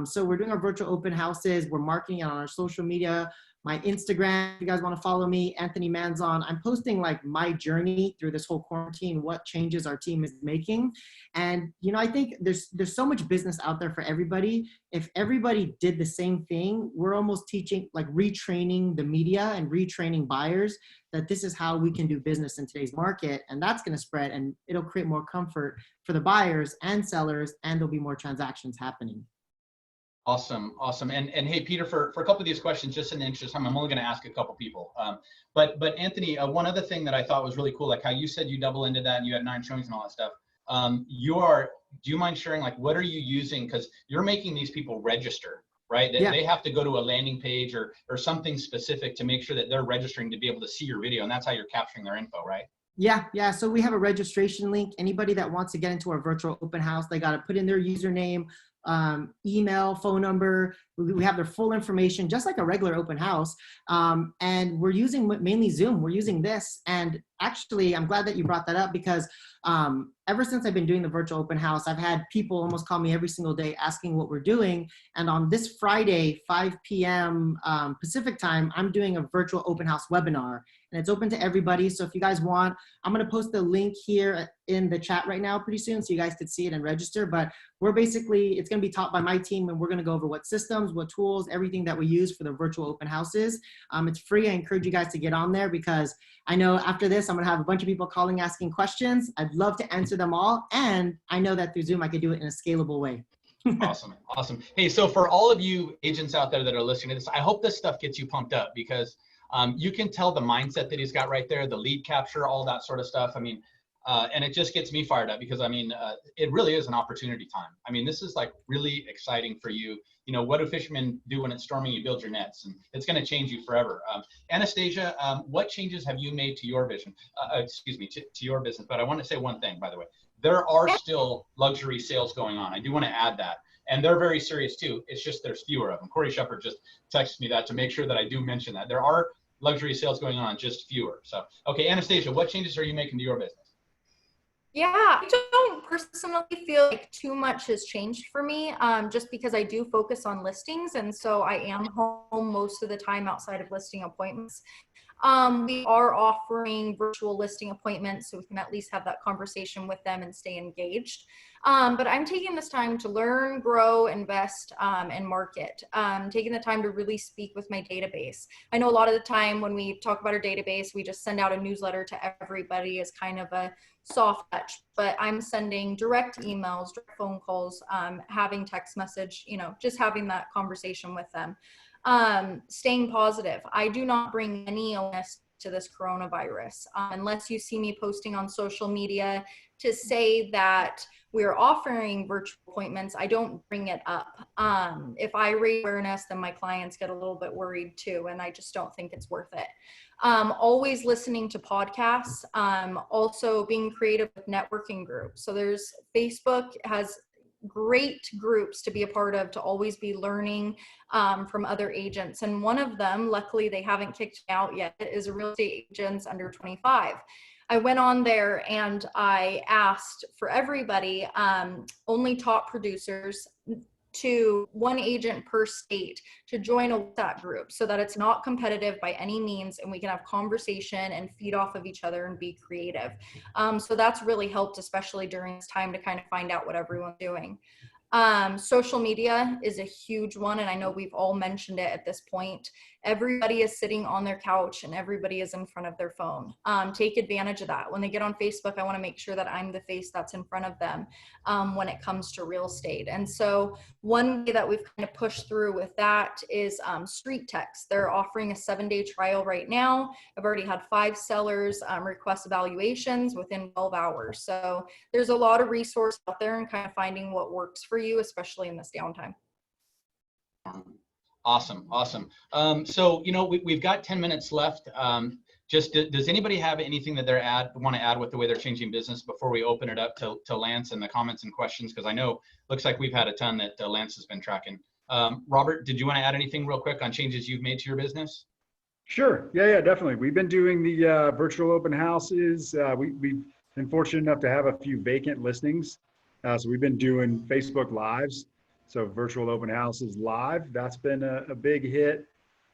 So we're doing our virtual open houses. We're marketing it on our social media, my Instagram, if you guys want to follow me, Anthony Manzon. I'm posting like my journey through this whole quarantine, what changes our team is making. And, you know, I think there's so much business out there for everybody. If everybody did the same thing, we're almost teaching, like retraining the media and retraining buyers that this is how we can do business in today's market. And that's going to spread and it'll create more comfort for the buyers and sellers, and there'll be more transactions happening. Awesome, awesome. And hey, Peter, for a couple of these questions, just in the interest of time, I'm only going to ask a couple people. But Anthony, one other thing that I thought was really cool, like how you said you double into that and you had 9 showings and all that stuff. Do you mind sharing, like, what are you using? Because you're making these people register, right? Yeah. They have to go to a landing page or something specific to make sure that they're registering to be able to see your video. And that's how you're capturing their info, right? Yeah. So we have a registration link. Anybody that wants to get into our virtual open house, they got to put in their username, email, phone number. We have their full information, just like a regular open house. And we're using mainly Zoom. We're using this. And actually, I'm glad that you brought that up, because ever since I've been doing the virtual open house, I've had people almost call me every single day asking what we're doing. And on this Friday, 5 p.m. Pacific time, I'm doing a virtual open house webinar. and it's open to everybody. So if you guys want, I'm going to post the link here in the chat right now pretty soon so you guys could see it and register. But we're basically, it's going to be taught by my team, and we're going to go over what systems, what tools, everything that we use for the virtual open houses. It's free. I encourage you guys to get on there because I know after this, I'm going to have a bunch of people calling, asking questions. I'd love to answer them all. And I know that through Zoom, I could do it in a scalable way. Awesome. Awesome. Hey, so for all of you agents out there that are listening to this, I hope this stuff gets you pumped up because you can tell the mindset that he's got right there, the lead capture, all that sort of stuff. I mean, and it just gets me fired up because I mean, it really is an opportunity time. I mean, this is like really exciting for you. You know, what do fishermen do when it's storming? You build your nets, and it's going to change you forever. Anastacia, what changes have you made to your vision? Excuse me, to your business. But I want to say one thing, by the way. There are still luxury sales going on. I do want to add that. And they're very serious too. It's just there's fewer of them. Corey Shepard just texted me that to make sure that I do mention that. There are luxury sales going on, just fewer. So, okay, Anastacia, what changes are you making to your business? Yeah, I don't personally feel like too much has changed for me, just because I do focus on listings. And so I am home most of the time outside of listing appointments. We are offering virtual listing appointments so we can at least have that conversation with them and stay engaged. But I'm taking this time to learn, grow, invest, and market. Taking the time to really speak with my database. I know a lot of the time when we talk about our database, we just send out a newsletter to everybody as kind of a soft touch, but I'm sending direct emails, direct phone calls, having text message, you know, just having that conversation with them. Staying positive. I do not bring any illness to this coronavirus unless you see me posting on social media to say that we're offering virtual appointments. I don't bring it up. If I raise awareness, then my clients get a little bit worried too, and I just don't think it's worth it. Always listening to podcasts, also being creative with networking groups. So there's Facebook has great groups to be a part of, to always be learning from other agents. And one of them, luckily they haven't kicked me out yet, is a real estate agents under 25. I went on there and I asked for everybody, only top producers, to one agent per state to join a WhatsApp group so that it's not competitive by any means and we can have conversation and feed off of each other and be creative. So that's really helped, especially during this time, to kind of find out what everyone's doing. Social media is a huge one, and I know we've all mentioned it at this point. Everybody is sitting on their couch and everybody is in front of their phone. Take advantage of that. When they get on Facebook, I want to make sure that I'm the face that's in front of them when it comes to real estate. And so one way that we've kind of pushed through with that is street text. They're offering a 7-day trial right now. I've already had 5 sellers request evaluations within 12 hours. So there's a lot of resource out there and kind of finding what works for you, especially in this downtime. Awesome. Awesome. So, you know, we've got 10 minutes left. Does anybody have anything that they want to add with the way they're changing business before we open it up to Lance and the comments and questions? Because I know, looks like we've had a ton that Lance has been tracking. Robert, did you want to add anything real quick on changes you've made to your business? Sure. Yeah, definitely. We've been doing the virtual open houses. We've been fortunate enough to have a few vacant listings. So we've been doing Facebook Lives. So virtual open houses live, that's been a big hit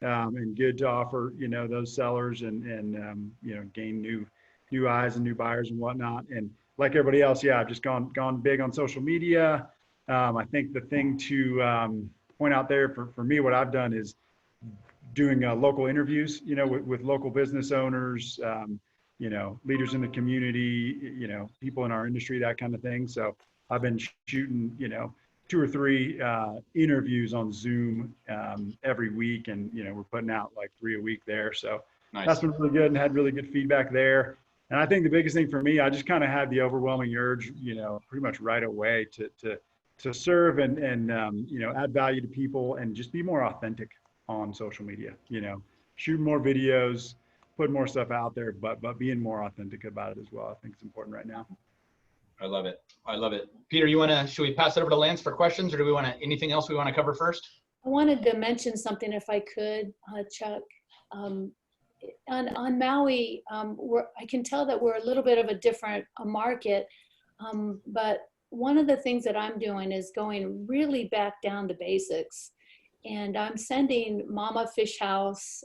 and good to offer, you know, those sellers and you know, gain new eyes and new buyers and whatnot. And like everybody else, yeah, I've just gone big on social media. I think the thing to point out there for me, what I've done is doing local interviews, you know, with local business owners, you know, leaders in the community, you know, people in our industry, that kind of thing. So I've been shooting, you know, 2 or 3 interviews on Zoom every week, and you know, we're putting out like 3 a week there. So nice. That's been really good and had really good feedback there. And I think the biggest thing for me, I just kind of had the overwhelming urge, you know, pretty much right away to serve and you know, add value to people and just be more authentic on social media. You know, shoot more videos, put more stuff out there, but being more authentic about it as well. I think it's important right now. I love it. I love it. Peter, should we pass it over to Lance for questions, or do we want anything else we want to cover first? I wanted to mention something if I could, Chuck. On Maui, I can tell that we're a little bit of a different market, but one of the things that I'm doing is going really back down to basics. And I'm sending Mama Fish House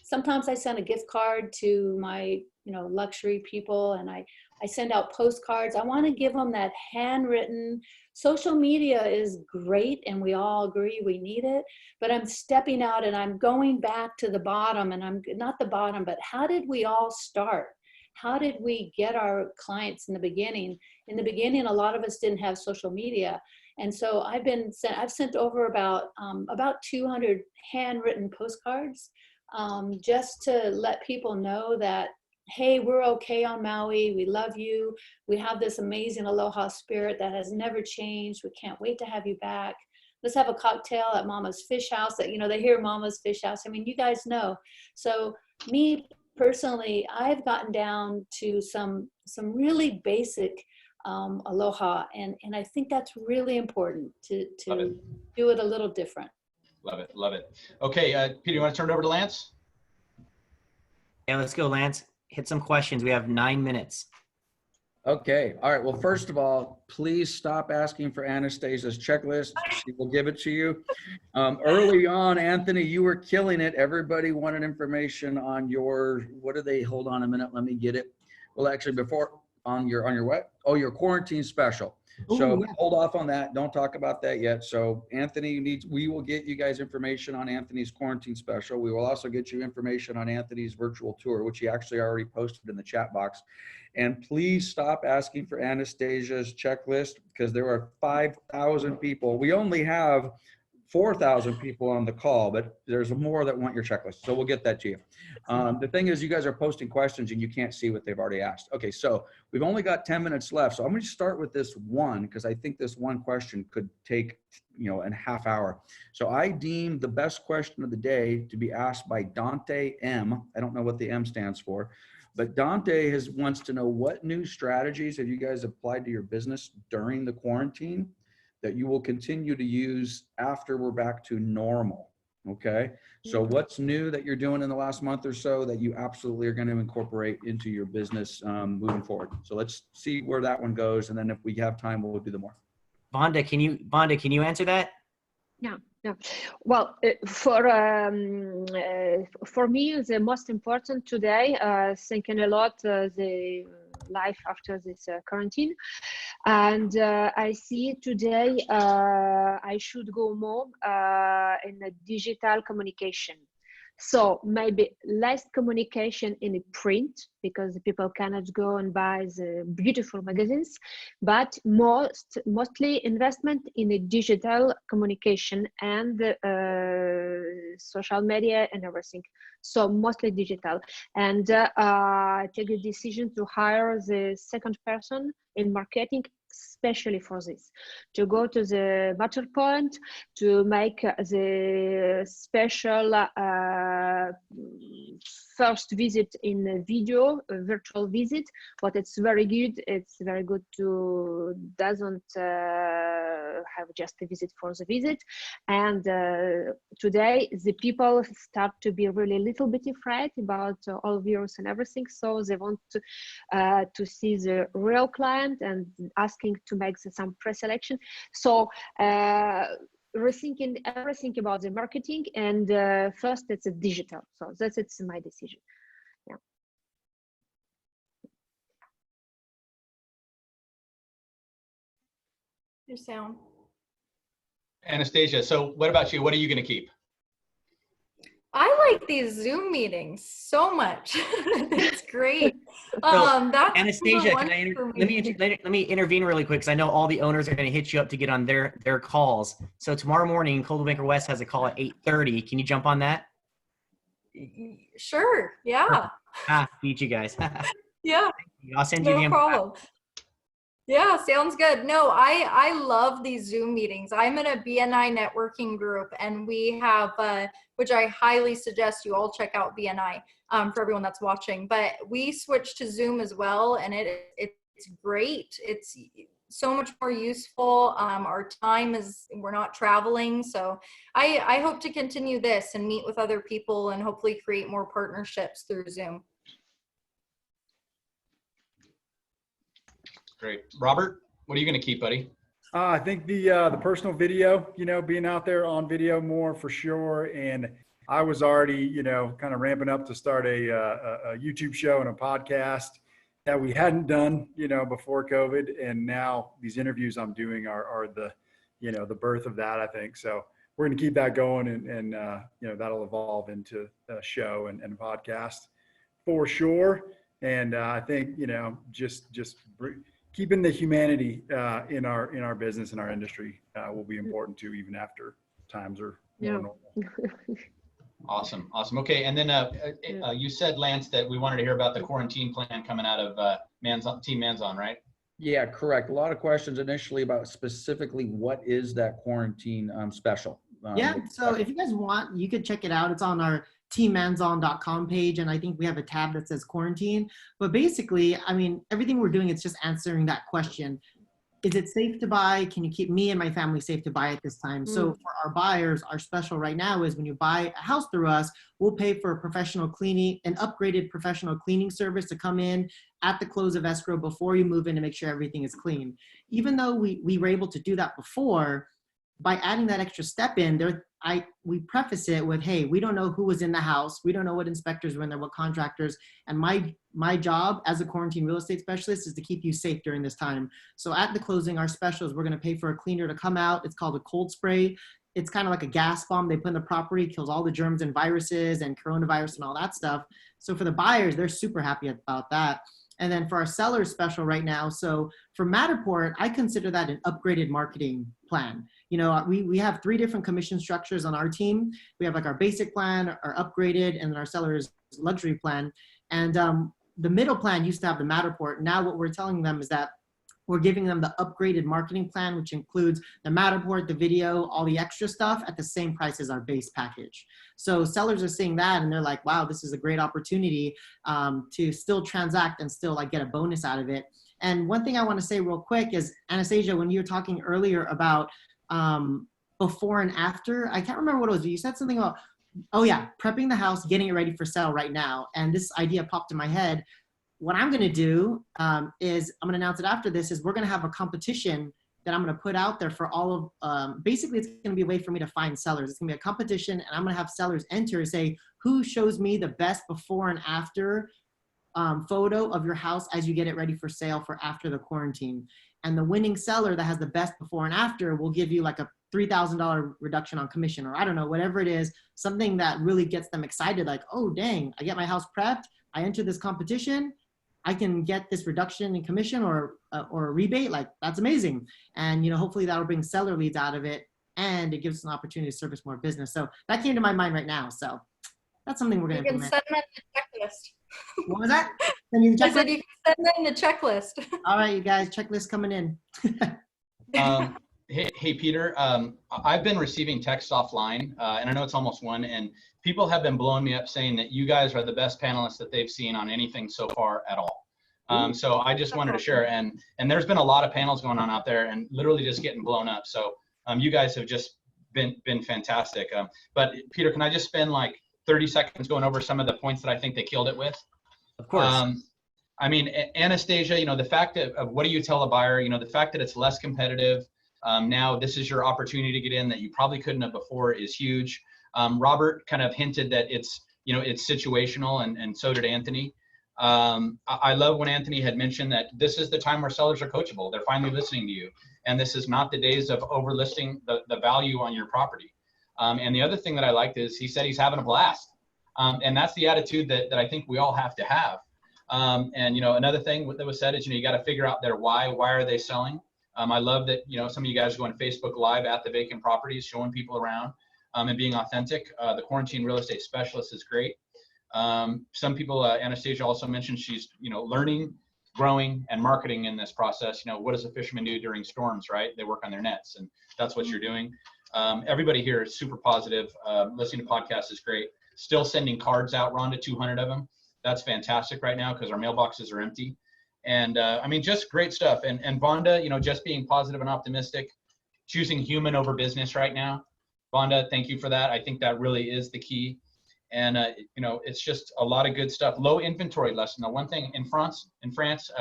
sometimes I send a gift card to my, luxury people, and I send out postcards. I want to give them that handwritten. Social media is great, and we all agree we need it, but I'm stepping out and I'm going back to the bottom, and I'm not the bottom, but how did we all start? How did we get our clients in the beginning? In the beginning, a lot of us didn't have social media. And so I've sent over about 200 handwritten postcards, just to let people know that, hey, we're okay on Maui. We love you. We have this amazing aloha spirit that has never changed. We can't wait to have you back. Let's have a cocktail at Mama's Fish House. That, they hear Mama's Fish House. I mean, you guys know. So me personally, I've gotten down to some really basic aloha, and I think that's really important to do it a little different. Love it, love it. Okay, Peter, you want to turn it over to Lance? Yeah, let's go, Lance. Hit some questions. We have 9 minutes. Okay. All right. Well, first of all, please stop asking for Anastasia's checklist. She will give it to you. Early on, Anthony, you were killing it. Everybody wanted information on your, hold on a minute. Let me get it. Well, actually before on your what? Oh, your quarantine special. So hold off on that. Don't talk about that yet. So Anthony we will get you guys information on Anthony's quarantine special. We will also get you information on Anthony's virtual tour, which he actually already posted in the chat box. And please stop asking for Anastasia's checklist, because there are 5,000 people. We only have 4,000 people on the call, but there's more that want your checklist. So we'll get that to you. The thing is, you guys are posting questions and you can't see what they've already asked. Okay, so we've only got 10 minutes left. So I'm going to start with this one, because I think this one question could take, a half hour. So I deemed the best question of the day to be asked by Dante M. I don't know what the M stands for, but Dante wants to know, what new strategies have you guys applied to your business during the quarantine that you will continue to use after we're back to normal? Okay, so what's new that you're doing in the last month or so that you absolutely are going to incorporate into your business moving forward? So let's see where that one goes, and then if we have time, we'll do the more. Vonda, can you answer that? Yeah. Well, for me, the most important today, thinking a lot the life after this quarantine, and I see today I should go more in a digital communication. So maybe less communication in a print, because the people cannot go and buy the beautiful magazines, but mostly investment in a digital communication and social media and everything. So mostly digital. And take a decision to hire the second person in marketing, especially for this, to go to the matter point, to make the special first visit in a video, a virtual visit, but it's very good. It's very good to doesn't have just a visit for the visit. And today the people start to be really a little bit afraid about all virus and everything. So they want to see the real client and asking to make some pre-selection. So rethinking everything about the marketing, and first it's a digital. So it's my decision. Yeah. Your sound. Anastacia, so what about you? What are you going to keep? I like these Zoom meetings so much. It's great. That's Anastacia, let me intervene really quick, because I know all the owners are going to hit you up to get on their calls. So tomorrow morning, Coldwell Banker West has a call at 8:30. Can you jump on that? Sure. Yeah. Beat you guys. Yeah. I'll send you the info. No problem. Yeah, sounds good. No, I love these Zoom meetings. I'm in a BNI networking group, and we have, which I highly suggest you all check out BNI for everyone that's watching. But we switched to Zoom as well, and it's great. It's so much more useful. Our time we're not traveling, so I hope to continue this and meet with other people and hopefully create more partnerships through Zoom. Great. Robert, what are you going to keep, buddy? I think the personal video, being out there on video more for sure. And I was already, you know, kind of ramping up to start a YouTube show and a podcast that we hadn't done, you know, before COVID. And now these interviews I'm doing are the, you know, the birth of that, I think. So we're going to keep that going and you know, that'll evolve into a show and a podcast for sure. And I think, you know, just keeping the humanity in our business and our industry will be important too, even after times are more normal. Awesome. Okay. And then you said, Lance, that we wanted to hear about the quarantine plan coming out of Manzon, Team Manzon, right? Yeah, correct. A lot of questions initially about specifically what is that quarantine special. Yeah, so if you guys want, you could check it out. It's on our teammanzon.com page, and I think we have a tab that says quarantine. But basically, I mean, everything we're doing is just answering that question. Is it safe to buy? Can you keep me and my family safe to buy at this time? So for our buyers, our special right now is when you buy a house through us, we'll pay for a professional cleaning, an upgraded professional cleaning service to come in at the close of escrow before you move in to make sure everything is clean. Even though we were able to do that before, by adding that extra step in there, we preface it with, hey, we don't know who was in the house. We don't know what inspectors were in there, what contractors. And my job as a quarantine real estate specialist is to keep you safe during this time. So at the closing, our specials, we're going to pay for a cleaner to come out. It's called a cold spray. It's kind of like a gas bomb they put in the property, kills all the germs and viruses and coronavirus and all that stuff. So for the buyers, they're super happy about that. And then for our sellers special right now, so for Matterport, I consider that an upgraded marketing plan. You know, we have 3 different commission structures on our team. We have like our basic plan, our upgraded, and our sellers luxury plan. And the middle plan used to have the Matterport. Now what we're telling them is that we're giving them the upgraded marketing plan, which includes the Matterport, the video, all the extra stuff at the same price as our base package. So sellers are seeing that and they're like, wow, this is a great opportunity to still transact and still like get a bonus out of it. And one thing I want to say real quick is, Anastacia, when you were talking earlier about before and after, I can't remember what it was. You said something about, oh yeah, prepping the house, getting it ready for sale right now. And this idea popped in my head. What I'm going to do is, I'm going to announce it after this, is we're going to have a competition that I'm going to put out there for all of, basically it's going to be a way for me to find sellers. It's going to be a competition and I'm going to have sellers enter and say, who shows me the best before and after photo of your house as you get it ready for sale for after the quarantine. And the winning seller that has the best before and after will give you like a $3,000 reduction on commission, or I don't know, whatever it is, something that really gets them excited. Like, oh, dang, I get my house prepped. I enter this competition. I can get this reduction in commission or a rebate. Like, that's amazing. And, you know, hopefully that'll bring seller leads out of it and it gives us an opportunity to service more business. So that came to my mind right now. So that's something we're going to implement. You can send them the checklist. What was that? Send you the I checklist? said you can send them the checklist. All right, you guys, checklist coming in. Hey, Peter, I've been receiving texts offline, and I know it's almost 1, and people have been blowing me up saying that you guys are the best panelists that they've seen on anything so far at all. So I just wanted to share, and there's been a lot of panels going on out there and literally just getting blown up. So you guys have just been fantastic. But Peter, can I just spend like 30 seconds going over some of the points that I think they killed it with? Of course. I mean, Anastacia, you know, the fact of what do you tell a buyer, you know, the fact that it's less competitive, now this is your opportunity to get in that you probably couldn't have before is huge. Robert kind of hinted that it's, you know, it's situational, and so did Anthony. I love when Anthony had mentioned that this is the time where sellers are coachable. They're finally listening to you. And this is not the days of overlisting the value on your property. And the other thing that I liked is he said he's having a blast. And that's the attitude that I think we all have to have. And, you know, another thing that was said is, you know, you got to figure out their why are they selling? I love that, you know, some of you guys are going Facebook Live at the vacant properties, showing people around and being authentic. The quarantine real estate specialist is great. Some people, Anastacia also mentioned she's, you know, learning, growing, and marketing in this process. You know, what does a fisherman do during storms, right? They work on their nets, and that's what you're doing. Everybody here is super positive. Listening to podcasts is great. Still sending cards out, Rhonda, 200 of them. That's fantastic right now because our mailboxes are empty. And I mean, just great stuff. And Vonda, you know, just being positive and optimistic, choosing human over business right now. Vonda, thank you for that. I think that really is the key. And, you know, it's just a lot of good stuff. Low inventory lesson. The one thing in France,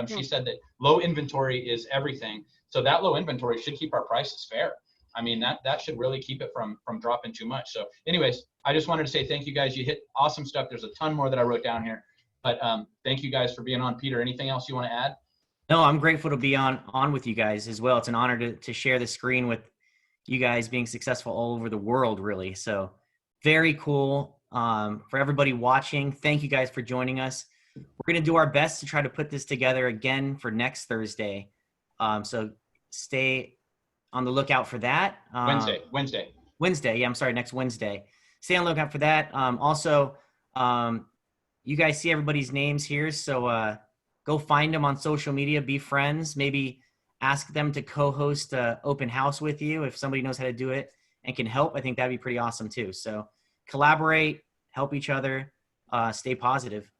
she said that low inventory is everything. So that low inventory should keep our prices fair. I mean, that should really keep it from dropping too much. So anyways, I just wanted to say thank you guys. You hit awesome stuff. There's a ton more that I wrote down here, but thank you guys for being on. Peter, anything else you want to add? No, I'm grateful to be on with you guys as well. It's an honor to share the screen with you guys being successful all over the world, really. So very cool. For everybody watching, thank you guys for joining us. We're going to do our best to try to put this together again for next Thursday. So stay on the lookout for that. Wednesday. Yeah, I'm sorry, next Wednesday. Stay on the lookout for that. Also, you guys see everybody's names here. So go find them on social media, be friends, maybe ask them to co-host an open house with you if somebody knows how to do it and can help. I think that'd be pretty awesome too. So collaborate, help each other, stay positive.